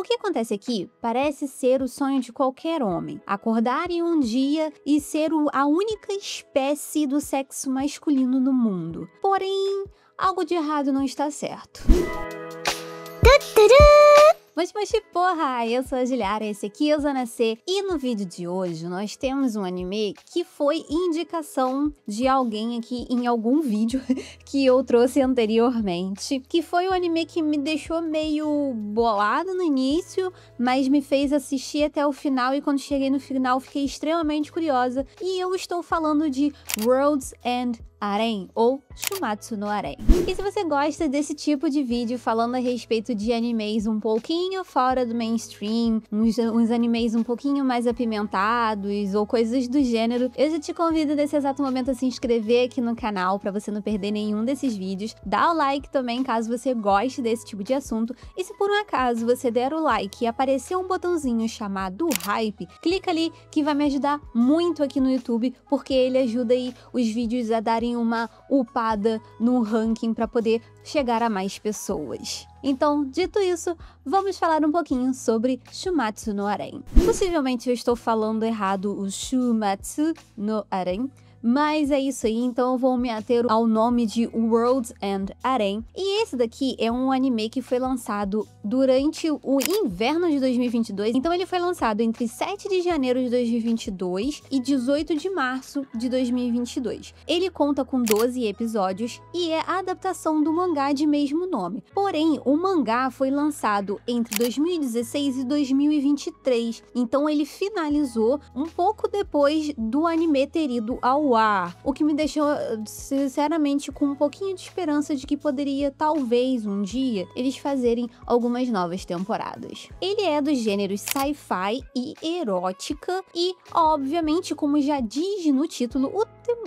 que acontece aqui parece ser o sonho de qualquer homem. Acordar em um dia e ser a única espécie do sexo masculino no mundo. Porém, algo de errado não está certo. Mas porra, eu sou a Juliara, esse aqui é o Zona C, e no vídeo de hoje nós temos um anime que foi indicação de alguém aqui em algum vídeo que eu trouxe anteriormente, que foi um anime que me deixou meio bolado no início, mas me fez assistir até o final, e quando cheguei no final fiquei extremamente curiosa, e eu estou falando de World's End Arém, ou Shumatsu no Arém. E se você gosta desse tipo de vídeo falando a respeito de animes um pouquinho fora do mainstream, uns animes um pouquinho mais apimentados ou coisas do gênero, eu já te convido nesse exato momento a se inscrever aqui no canal para você não perder nenhum desses vídeos. Dá o like também caso você goste desse tipo de assunto, e se por um acaso você der o like e aparecer um botãozinho chamado Hype, clica ali que vai me ajudar muito aqui no YouTube, porque ele ajuda aí os vídeos a darem uma upada no ranking para poder chegar a mais pessoas. Então, dito isso, vamos falar um pouquinho sobre Shumatsu no Arém. Possivelmente eu estou falando errado o Shumatsu no Arém, mas é isso aí, então eu vou me ater ao nome de World's End Arém. E esse daqui é um anime que foi lançado durante o inverno de 2022. Então ele foi lançado entre 7 de janeiro de 2022 e 18 de março de 2022. Ele conta com 12 episódios e é a adaptação do mangá de mesmo nome. Porém, o mangá foi lançado entre 2016 e 2023. Então ele finalizou um pouco depois do anime ter ido ao ar, o que me deixou, sinceramente, com um pouquinho de esperança de que poderia, talvez, um dia, eles fazerem algumas novas temporadas. Ele é dos gêneros sci-fi e erótica e, obviamente, como já diz no título,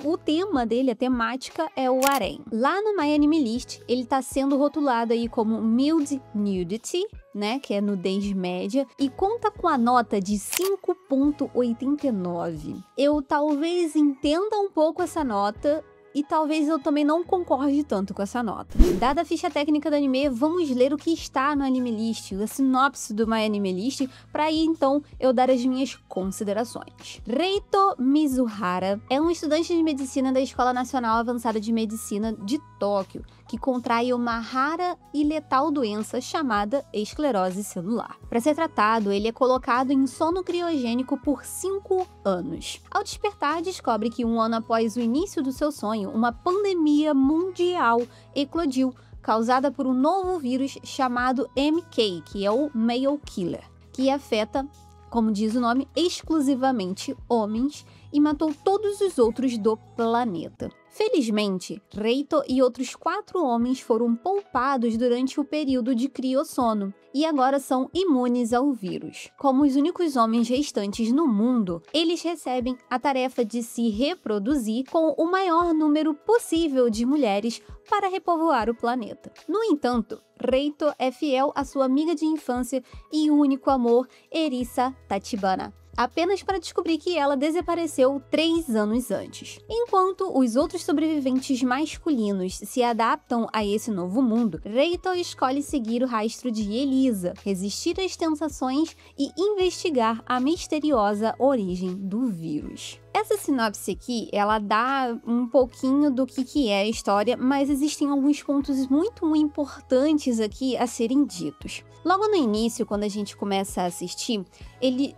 o tema dele, a temática, é o harém. Lá no My Anime List, ele tá sendo rotulado aí como Mild Nudity, né, que é nudez média, e conta com a nota de 5.89. Eu talvez entenda um pouco essa nota, e talvez eu também não concorde tanto com essa nota. Dada a ficha técnica do anime, vamos ler o que está no Anime List, a sinopse do My Anime List, para aí então eu dar as minhas considerações. Reito Mizuhara é um estudante de medicina da Escola Nacional Avançada de Medicina de Tóquio, que contrai uma rara e letal doença chamada esclerose celular. Para ser tratado, ele é colocado em sono criogênico por 5 anos. Ao despertar, descobre que um ano após o início do seu sonho, uma pandemia mundial eclodiu, causada por um novo vírus chamado MK, que é o Male Killer, que afeta, como diz o nome, exclusivamente homens e matou todos os outros do planeta. Felizmente, Reito e outros 4 homens foram poupados durante o período de criossono e agora são imunes ao vírus. Como os únicos homens restantes no mundo, eles recebem a tarefa de se reproduzir com o maior número possível de mulheres para repovoar o planeta. No entanto, Reito é fiel à sua amiga de infância e único amor, Erisa Tachibana, apenas para descobrir que ela desapareceu 3 anos antes. Enquanto os outros sobreviventes masculinos se adaptam a esse novo mundo, Reito escolhe seguir o rastro de Elisa, resistir às tentações e investigar a misteriosa origem do vírus. Essa sinopse aqui, ela dá um pouquinho do que é a história, mas existem alguns pontos muito importantes aqui a serem ditos. Logo no início, quando a gente começa a assistir,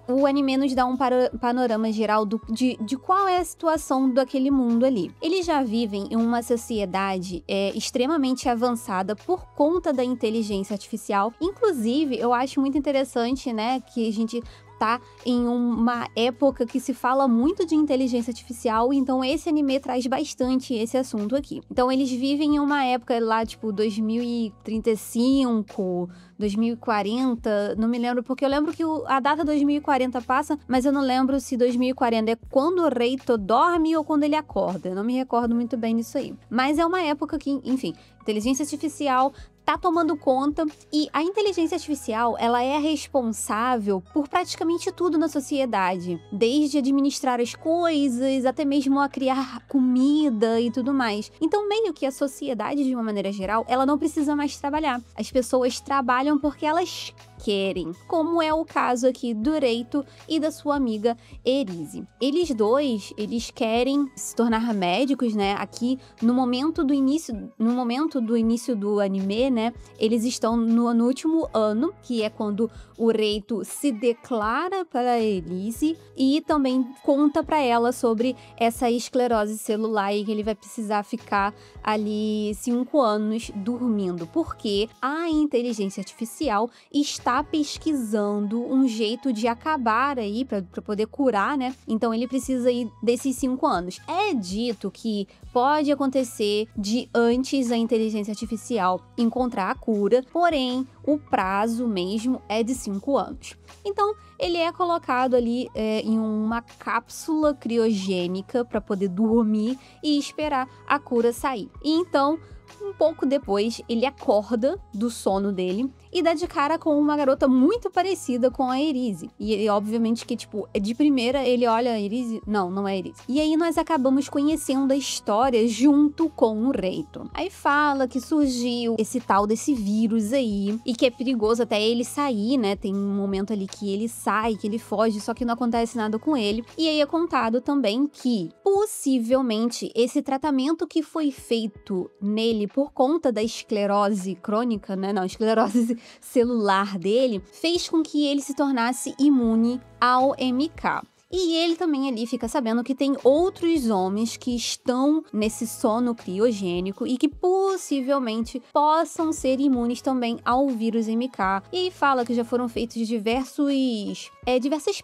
o anime nos dá um panorama geral de qual é a situação daquele mundo ali. Eles já vivem em uma sociedade extremamente avançada por conta da inteligência artificial. Inclusive, eu acho muito interessante, né, que a gente tá em uma época que se fala muito de inteligência artificial, então esse anime traz bastante esse assunto aqui. Então eles vivem em uma época lá, tipo, 2035, 2040, não me lembro, porque eu lembro que a data 2040 passa, mas eu não lembro se 2040 é quando o Reito dorme ou quando ele acorda, eu não me recordo muito bem disso aí. Mas é uma época que, enfim, inteligência artificial tá tomando conta, e a inteligência artificial, ela é responsável por praticamente tudo na sociedade, desde administrar as coisas, até mesmo a criar comida e tudo mais. Então, meio que a sociedade, de uma maneira geral, ela não precisa mais trabalhar. As pessoas trabalham porque elas querem, como é o caso aqui do Reito e da sua amiga Erise. Eles dois, eles querem se tornar médicos, né? Aqui no momento do início do anime, né? Eles estão no último ano, que é quando o Reito se declara para Erise e também conta para ela sobre essa esclerose celular e que ele vai precisar ficar ali 5 anos dormindo, porque a inteligência artificial está pesquisando um jeito de acabar aí para poder curar, né? Então ele precisa ir desses 5 anos. É dito que pode acontecer de antes a inteligência artificial encontrar a cura, porém o prazo mesmo é de 5 anos. Então ele é colocado ali em uma cápsula criogênica para poder dormir e esperar a cura sair. E então, um pouco depois, ele acorda do sono dele e dá de cara com uma garota muito parecida com a Erise. E obviamente que, tipo, de primeira ele olha a Erise... Não é Erise. E aí nós acabamos conhecendo a história junto com o Reito. Aí fala que surgiu esse tal desse vírus aí e que é perigoso até ele sair, né? Tem um momento ali que ele sai, que ele foge, só que não acontece nada com ele. E aí é contado também que, possivelmente, esse tratamento que foi feito nele por conta da esclerose crônica, né? Não, esclerose celular dele, fez com que ele se tornasse imune ao MK. E ele também ali fica sabendo que tem outros homens que estão nesse sono criogênico e que possivelmente possam ser imunes também ao vírus MK. E fala que já foram feitos diversas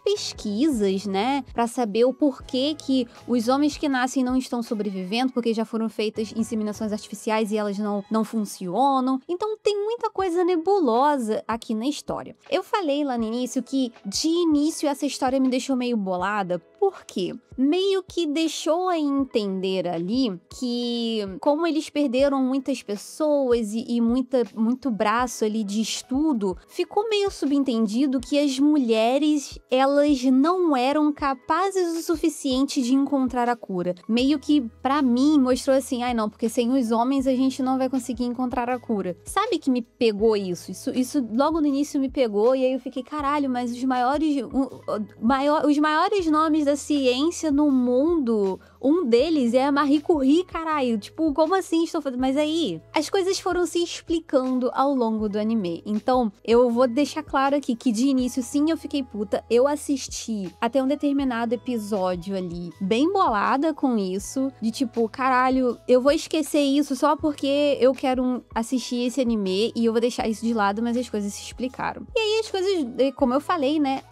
pesquisas, né, para saber o porquê que os homens que nascem não estão sobrevivendo, porque já foram feitas inseminações artificiais e elas não funcionam. Então tem muita coisa nebulosa aqui na história. Eu falei lá no início que de início essa história me deixou meio bolada, porque meio que deixou a entender ali que, como eles perderam muitas pessoas e muito braço ali de estudo, ficou meio subentendido que as mulheres, elas não eram capazes o suficiente de encontrar a cura. Meio que, pra mim, mostrou assim, ai não, porque sem os homens a gente não vai conseguir encontrar a cura. Sabe que me pegou isso? Isso logo no início me pegou e aí eu fiquei, caralho, mas os maiores nomes da ciência no mundo, um deles é a Marie Curie, caralho. Tipo, como assim estou fazendo? Mas aí, as coisas foram se explicando ao longo do anime. Então, eu vou deixar claro aqui que de início, sim, eu fiquei puta. Eu assisti até um determinado episódio ali, bem bolada com isso. De tipo, caralho, eu vou esquecer isso só porque eu quero assistir esse anime e eu vou deixar isso de lado, mas as coisas se explicaram. E aí as coisas, como eu falei, né?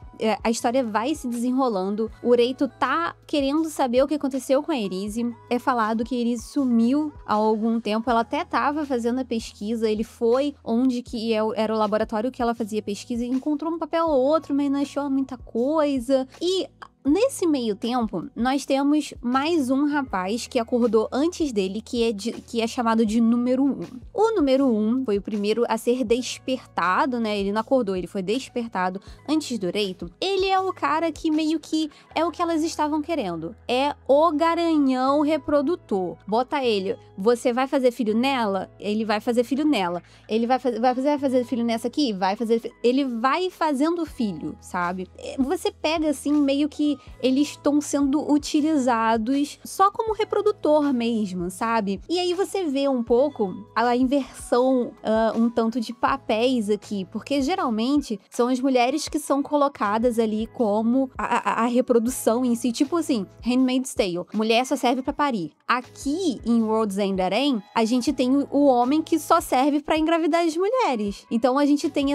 A história vai se desenrolando. O Reito tá querendo saber o que aconteceu com a Erise. É falado que a Erise sumiu há algum tempo. Ela até tava fazendo a pesquisa. Ele foi onde que era o laboratório que ela fazia pesquisa e encontrou um papel ou outro, mas não achou muita coisa. E nesse meio tempo, nós temos mais um rapaz que acordou antes dele, que é chamado de número 1. O número 1 foi o primeiro a ser despertado, né? Ele não acordou, ele foi despertado antes do Reito. Ele é o cara que meio que é o que elas estavam querendo. É o garanhão reprodutor. Bota ele, você vai fazer filho nela? Ele vai fazer filho nela. Ele vai fazer filho nessa aqui? Vai fazer. Ele vai fazendo filho, sabe? Você pega assim, meio que eles estão sendo utilizados só como reprodutor mesmo, sabe? E aí você vê um pouco a inversão, um tanto de papéis aqui, porque geralmente são as mulheres que são colocadas ali como a reprodução em si, tipo assim, Handmaid's Tale, mulher só serve pra parir. Aqui em World's End Arém, a gente tem o homem que só serve pra engravidar as mulheres. Então a gente tem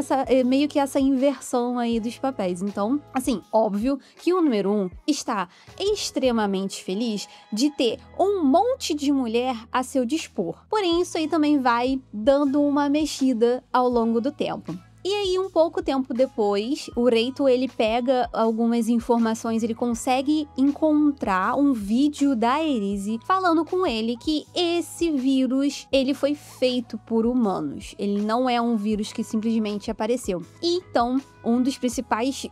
meio que essa inversão aí dos papéis. Então, assim, óbvio que o número 1 está extremamente feliz de ter um monte de mulher a seu dispor. Porém, isso aí também vai dando uma mexida ao longo do tempo. E aí, um pouco tempo depois, o Reito, ele pega algumas informações, ele consegue encontrar um vídeo da Erise falando com ele que esse vírus, ele foi feito por humanos. Ele não é um vírus que simplesmente apareceu. E então, um dos principais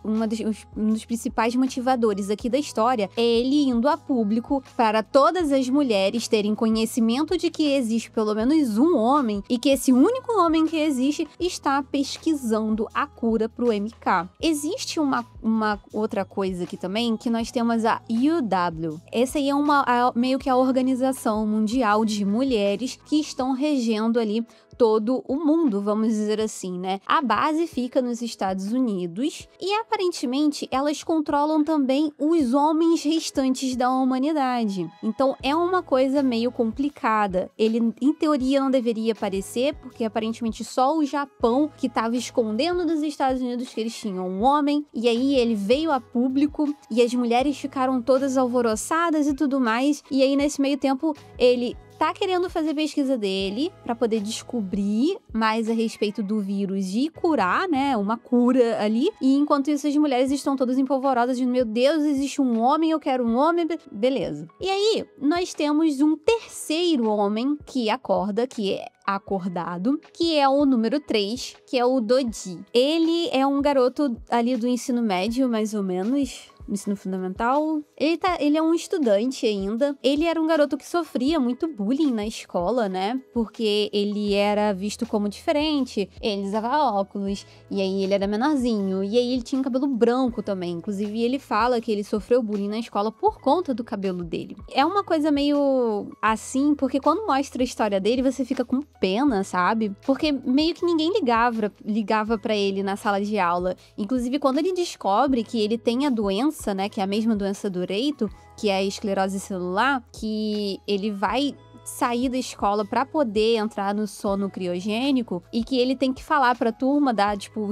motivadores aqui da história é ele indo a público para todas as mulheres terem conhecimento de que existe pelo menos um homem e que esse único homem que existe está pesquisando a cura pro MK. Existe uma outra coisa aqui também, que nós temos a UW. Essa aí é meio que a Organização Mundial de Mulheres que estão regendo ali todo o mundo, vamos dizer assim, né? A base fica nos Estados Unidos e, aparentemente, elas controlam também os homens restantes da humanidade. Então, é uma coisa meio complicada. Ele, em teoria, não deveria aparecer, porque, aparentemente, só o Japão que estava escondendo dos Estados Unidos que eles tinham um homem, e aí ele veio a público e as mulheres ficaram todas alvoroçadas e tudo mais, e aí, nesse meio tempo, ele tá querendo fazer pesquisa dele para poder descobrir mais a respeito do vírus e curar, né, uma cura ali. E enquanto isso, as mulheres estão todas empolvorosadas de, meu Deus, existe um homem, eu quero um homem, beleza. E aí, nós temos um terceiro homem que acorda, que é acordado, que é o número 3, que é o Doji. Ele é um garoto ali do ensino médio, mais ou menos, ensino fundamental. Ele é um estudante ainda. Ele era um garoto que sofria muito bullying na escola, né? Porque ele era visto como diferente, ele usava óculos, e aí ele era menorzinho, e aí ele tinha cabelo branco também. Inclusive, ele fala que ele sofreu bullying na escola por conta do cabelo dele. É uma coisa meio assim, porque quando mostra a história dele, você fica com pena, sabe? Porque meio que ninguém ligava pra ele na sala de aula. Inclusive, quando ele descobre que ele tem a doença, né, que é a mesma doença do Reito, que é a esclerose celular, que ele vai sair da escola pra poder entrar no sono criogênico e que ele tem que falar pra turma,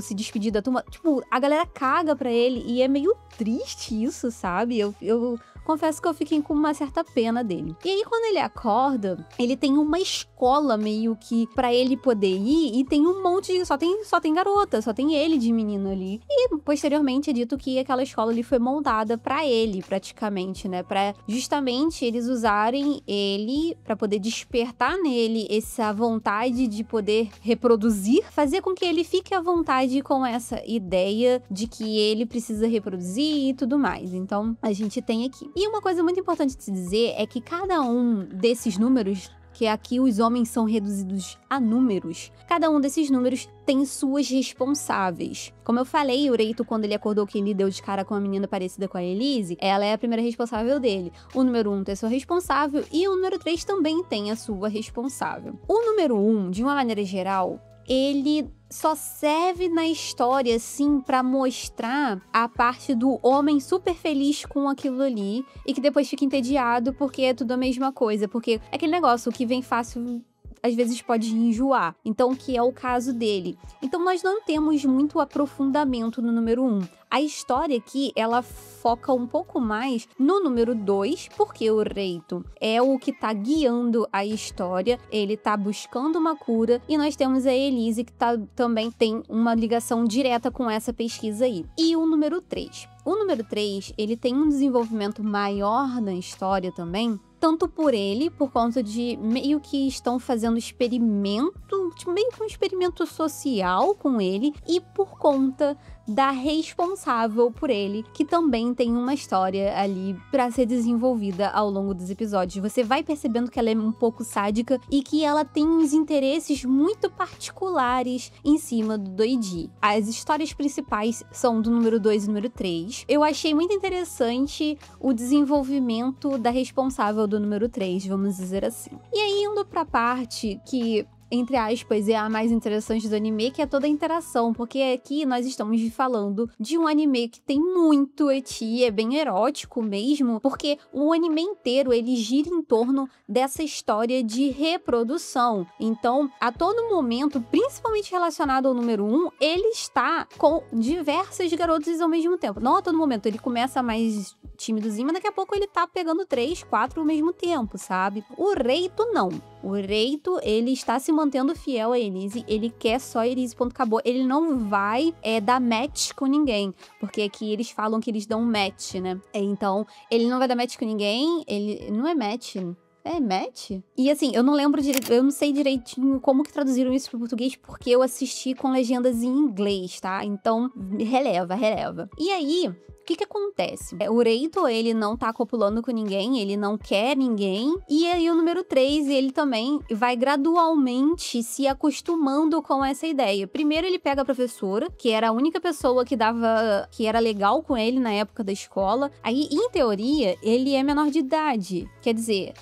se despedir da turma. A galera caga pra ele e é meio triste isso, sabe? Eu confesso que eu fiquei com uma certa pena dele. E aí, quando ele acorda, ele tem uma escola meio que pra ele poder ir, e tem um monte de... Só tem garota, só tem ele de menino ali. E, posteriormente, é dito que aquela escola ali foi montada pra ele, praticamente, né? Pra justamente eles usarem ele pra poder despertar nele essa vontade de poder reproduzir, fazer com que ele fique à vontade com essa ideia de que ele precisa reproduzir e tudo mais. Então, a gente tem aqui. E uma coisa muito importante de se dizer é que cada um desses números, que aqui os homens são reduzidos a números, cada um desses números tem suas responsáveis. Como eu falei, o Reito, quando ele acordou que ele deu de cara com uma menina parecida com a Elise, ela é a primeira responsável dele. O número 1 tem a sua responsável e o número 3 também tem a sua responsável. O número 1, de uma maneira geral, ele só serve na história, assim, pra mostrar a parte do homem super feliz com aquilo ali e que depois fica entediado porque é tudo a mesma coisa. Porque é aquele negócio, o que vem fácil às vezes pode enjoar. Então, que é o caso dele. Então, nós não temos muito aprofundamento no número 1. A história aqui, ela foca um pouco mais no número 2, porque o Reito é o que tá guiando a história, ele tá buscando uma cura, e nós temos a Elise, que também tem uma ligação direta com essa pesquisa aí. E o número 3. O número 3, ele tem um desenvolvimento maior na história também, tanto por ele, por conta de meio que estão fazendo experimento, meio que um experimento social com ele, e por conta da responsável por ele, que também tem uma história ali pra ser desenvolvida ao longo dos episódios. Você vai percebendo que ela é um pouco sádica e que ela tem uns interesses muito particulares em cima do Doji. As histórias principais são do número 2 e número 3. Eu achei muito interessante o desenvolvimento da responsável do número 3, vamos dizer assim. E aí, indo pra parte que, entre aspas, é a mais interessante do anime, que é toda a interação, porque aqui nós estamos falando de um anime que tem muito eti, é bem erótico mesmo, porque o anime inteiro, ele gira em torno dessa história de reprodução. Então, a todo momento, principalmente relacionado ao número 1, ele está com diversas garotas ao mesmo tempo. Não a todo momento, ele começa mais tímidozinho, mas daqui a pouco ele tá pegando 3, 4 ao mesmo tempo, sabe? O Reito, não. O Reito, ele está se mantendo fiel a Elise, ele quer só Elise, ponto, acabou. Ele não vai dar match com ninguém, porque aqui eles falam que eles dão match, né? Então, ele não vai dar match com ninguém, ele não é match, É, Matt? E assim, eu não lembro direito, eu não sei direitinho como que traduziram isso pro português, porque eu assisti com legendas em inglês, tá? Então, releva. E aí, o que que acontece? O Reito, ele não tá copulando com ninguém, ele não quer ninguém. E aí o número 3, ele também vai gradualmente se acostumando com essa ideia. Primeiro ele pega a professora, que era a única pessoa que era legal com ele na época da escola. Aí, em teoria, ele é menor de idade. Quer dizer,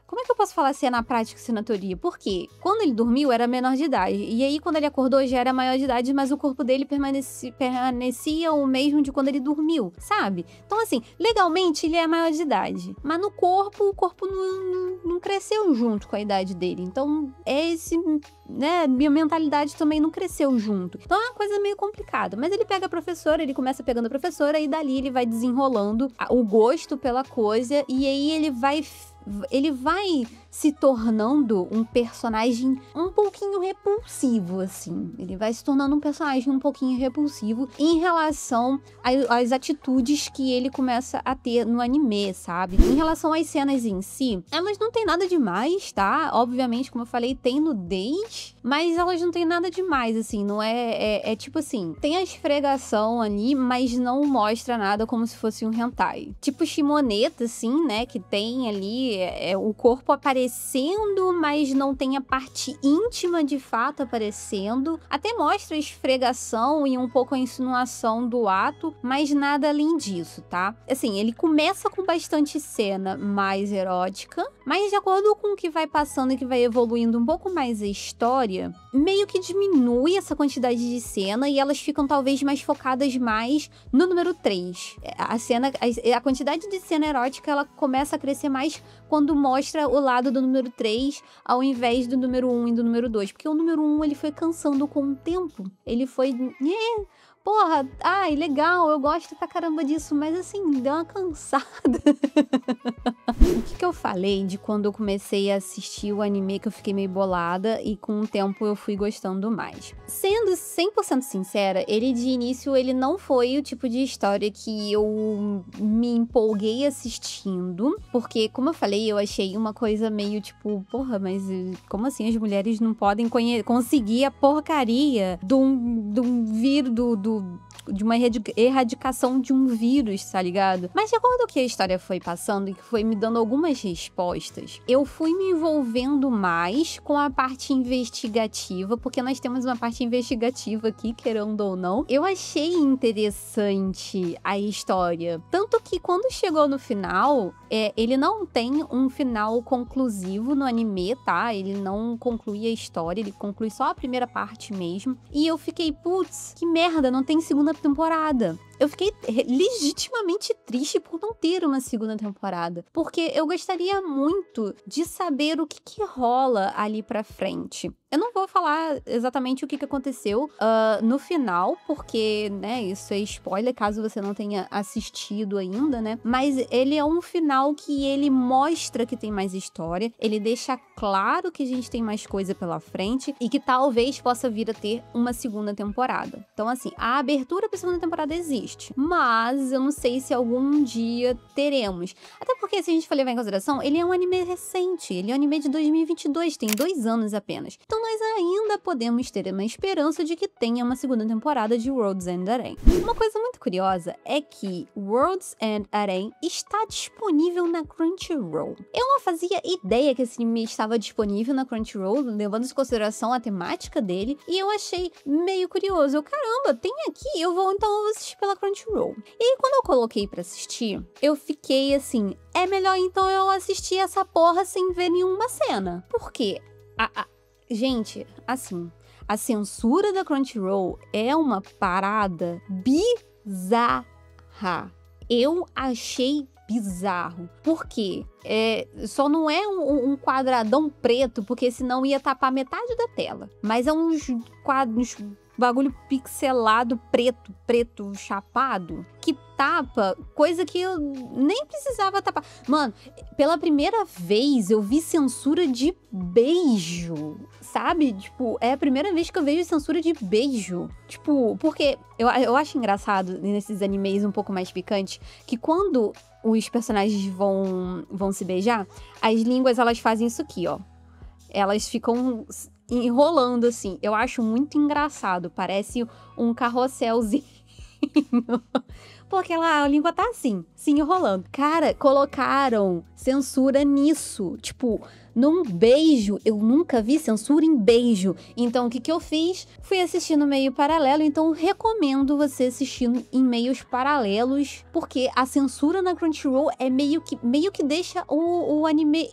como é que eu posso falar se é na prática ou se é na teoria? Porque quando ele dormiu era menor de idade. E aí quando ele acordou já era maior de idade, mas o corpo dele permanecia o mesmo de quando ele dormiu, sabe? Então assim, legalmente ele é maior de idade. Mas no corpo, o corpo não cresceu junto com a idade dele. Então minha mentalidade também não cresceu junto. Então é uma coisa meio complicada. Mas ele pega a professora, ele começa pegando a professora e dali ele vai desenrolando o gosto pela coisa. E aí ele vai se tornando um personagem um pouquinho repulsivo, assim. Ele vai se tornando um personagem um pouquinho repulsivo em relação às atitudes que ele começa a ter no anime, sabe? Em relação às cenas em si, elas não tem nada demais, tá? Obviamente, como eu falei, tem nudez, mas elas não tem nada demais, assim. Não é tipo assim, tem a esfregação ali, mas não mostra nada como se fosse um hentai. Tipo shimoneta, assim, né? Que tem ali o corpo aparecendo, mas não tem a parte íntima de fato aparecendo. Até mostra a esfregação e um pouco a insinuação do ato, mas nada além disso, tá? Assim, ele começa com bastante cena mais erótica, mas de acordo com o que vai passando e que vai evoluindo um pouco mais a história, meio que diminui essa quantidade de cena e elas ficam talvez mais focadas mais no número 3. A quantidade de cena erótica, ela começa a crescer mais quando mostra o lado do número 3 ao invés do número 1 e do número 2. Porque o número 1, ele foi cansando com o tempo. Ele foi... Porra, ai, legal, eu gosto pra caramba disso, mas assim, deu uma cansada. O que eu falei de quando eu comecei a assistir o anime que eu fiquei meio bolada e com o tempo eu fui gostando mais? Sendo 100% sincera, ele de início, ele não foi o tipo de história que eu me empolguei assistindo, porque, como eu falei, eu achei uma coisa meio tipo, porra, mas como assim as mulheres não podem conseguir a porcaria de um vírus, de uma erradicação de um vírus, tá ligado? Mas de acordo com que a história foi passando e que foi me dando algumas respostas, eu fui me envolvendo mais com a parte investigativa, porque nós temos uma parte investigativa aqui, querendo ou não. Eu achei interessante a história. Tanto que quando chegou no final, ele não tem um final conclusivo no anime, tá? Ele não conclui a história, ele conclui só a primeira parte mesmo. E eu fiquei, putz, que merda, não tem segunda temporada. Eu fiquei legitimamente triste por não ter uma segunda temporada, porque eu gostaria muito de saber o que rola ali pra frente. Eu não vou falar exatamente o que aconteceu no final, porque, né, isso é spoiler, caso você não tenha assistido ainda, né? Mas ele é um final que ele mostra que tem mais história, ele deixa claro que a gente tem mais coisa pela frente e que talvez possa vir a ter uma segunda temporada. Então, assim, a abertura pra segunda temporada existe, mas eu não sei se algum dia teremos. Até porque, se a gente for levar em consideração, ele é um anime recente, ele é um anime de 2022, tem 2 anos apenas. Então nós ainda podemos ter uma esperança de que tenha uma segunda temporada de World's End Arém. Uma coisa muito curiosa é que World's End Arém está disponível na Crunchyroll. Eu não fazia ideia que esse anime estava disponível na Crunchyroll, levando em consideração a temática dele, e eu achei meio curioso. Caramba, tem aqui, eu vou assistir pela Crunchyroll. E aí, quando eu coloquei pra assistir, eu fiquei assim, é melhor então eu assistir essa porra sem ver nenhuma cena. Por quê? Gente, assim, a censura da Crunchyroll é uma parada bizarra. Eu achei bizarro. Por quê? Só não é um quadradão preto, porque senão ia tapar metade da tela. Mas é uns bagulho pixelado, preto, chapado, que tapa coisa que eu nem precisava tapar. Mano, pela primeira vez eu vi censura de beijo, sabe? Tipo, é a primeira vez que eu vejo censura de beijo. Tipo, porque eu acho engraçado nesses animes um pouco mais picantes que quando os personagens vão se beijar, as línguas elas fazem isso aqui, ó. Elas ficam enrolando assim. Eu acho muito engraçado. Parece um carrosselzinho. Porque a língua tá assim, se enrolando. Cara, colocaram censura nisso. Tipo, num beijo. Eu nunca vi censura em beijo. Então, o que eu fiz? Fui assistir no meio paralelo. Então, recomendo você assistir em meios paralelos. Porque a censura na Crunchyroll é meio que deixa o anime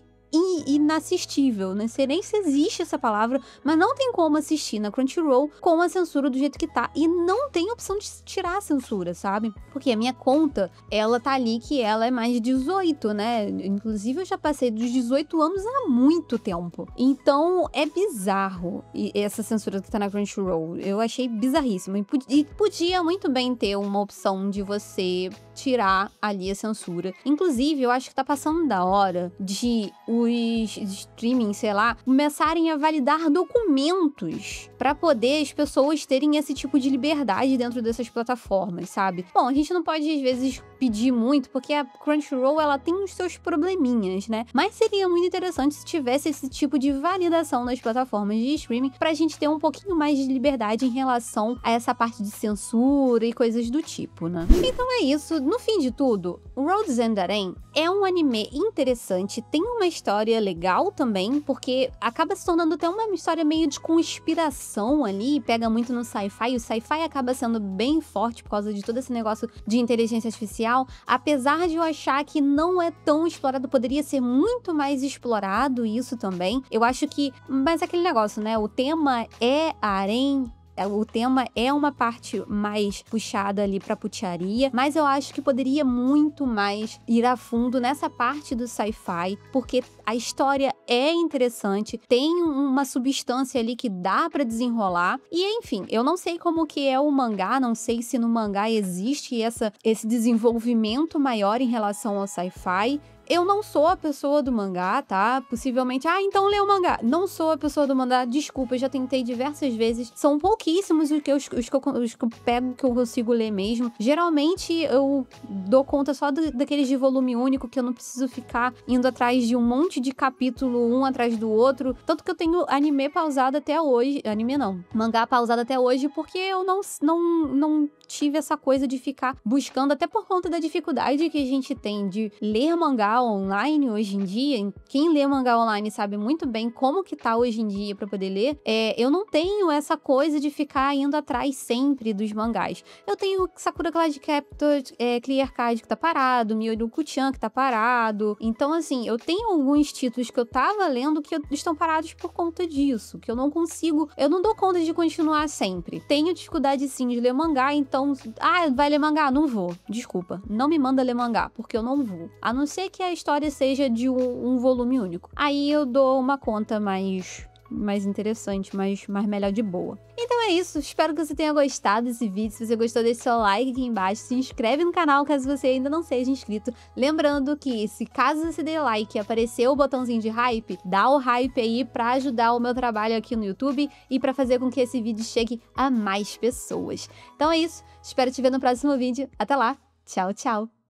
inassistível, não sei nem se existe essa palavra, mas não tem como assistir na Crunchyroll com a censura do jeito que tá, e não tem opção de tirar a censura, sabe? Porque a minha conta, ela tá ali que ela é mais 18, né? Inclusive eu já passei dos 18 anos há muito tempo. Então é bizarro essa censura que tá na Crunchyroll. Eu achei bizarríssimo. E podia muito bem ter uma opção de você tirar ali a censura. Inclusive, eu acho que tá passando da hora de os streaming, sei lá, começarem a validar documentos pra poder as pessoas terem esse tipo de liberdade dentro dessas plataformas, sabe? Bom, a gente não pode, às vezes, pedir muito, porque a Crunchyroll, ela tem os seus probleminhas, né? Mas seria muito interessante se tivesse esse tipo de validação nas plataformas de streaming pra gente ter um pouquinho mais de liberdade em relação a essa parte de censura e coisas do tipo, né? Então é isso. No fim de tudo, Road Zendaren é um anime interessante, tem uma história legal também, porque acaba se tornando até uma história meio de conspiração ali, pega muito no sci-fi, o sci-fi acaba sendo bem forte por causa de todo esse negócio de inteligência artificial, apesar de eu achar que não é tão explorado, poderia ser muito mais explorado isso também, eu acho que, mas é aquele negócio, né, o tema é harém. O tema é uma parte mais puxada ali pra putiaria, mas eu acho que poderia muito mais ir a fundo nessa parte do sci-fi, porque a história é interessante, tem uma substância ali que dá pra desenrolar, e enfim, eu não sei como que é o mangá, não sei se no mangá existe esse desenvolvimento maior em relação ao sci-fi. Eu não sou a pessoa do mangá, tá? Possivelmente, então lê o mangá. Não sou a pessoa do mangá, desculpa, eu já tentei diversas vezes. São pouquíssimos os que eu pego, que eu consigo ler mesmo. Geralmente, eu dou conta só daqueles de volume único, que eu não preciso ficar indo atrás de um monte de capítulo, um atrás do outro. Tanto que eu tenho anime pausado até hoje. Anime não. Mangá pausado até hoje, porque eu não tive essa coisa de ficar buscando, até por conta da dificuldade que a gente tem de ler mangá online hoje em dia. Quem lê mangá online sabe muito bem como que tá hoje em dia pra poder ler. Eu não tenho essa coisa de ficar indo atrás sempre dos mangás. Eu tenho Sakura Card Captor, Clear Card que tá parado, Myoruku-chan que tá parado. Então, assim, eu tenho alguns títulos que eu tava lendo que estão parados por conta disso, que eu não dou conta de continuar sempre. Tenho dificuldade sim de ler mangá, então, vai ler mangá? Não vou. Desculpa, não me manda ler mangá, porque eu não vou. A não ser que a história seja de um volume único. Aí eu dou uma conta mais interessante, mais melhor de boa. Então é isso, espero que você tenha gostado desse vídeo. Se você gostou, deixe seu like aqui embaixo, se inscreve no canal caso você ainda não seja inscrito. Lembrando que, se caso você dê like e aparecer o botãozinho de hype, dá o hype aí pra ajudar o meu trabalho aqui no YouTube e pra fazer com que esse vídeo chegue a mais pessoas. Então é isso, espero te ver no próximo vídeo. Até lá, tchau, tchau!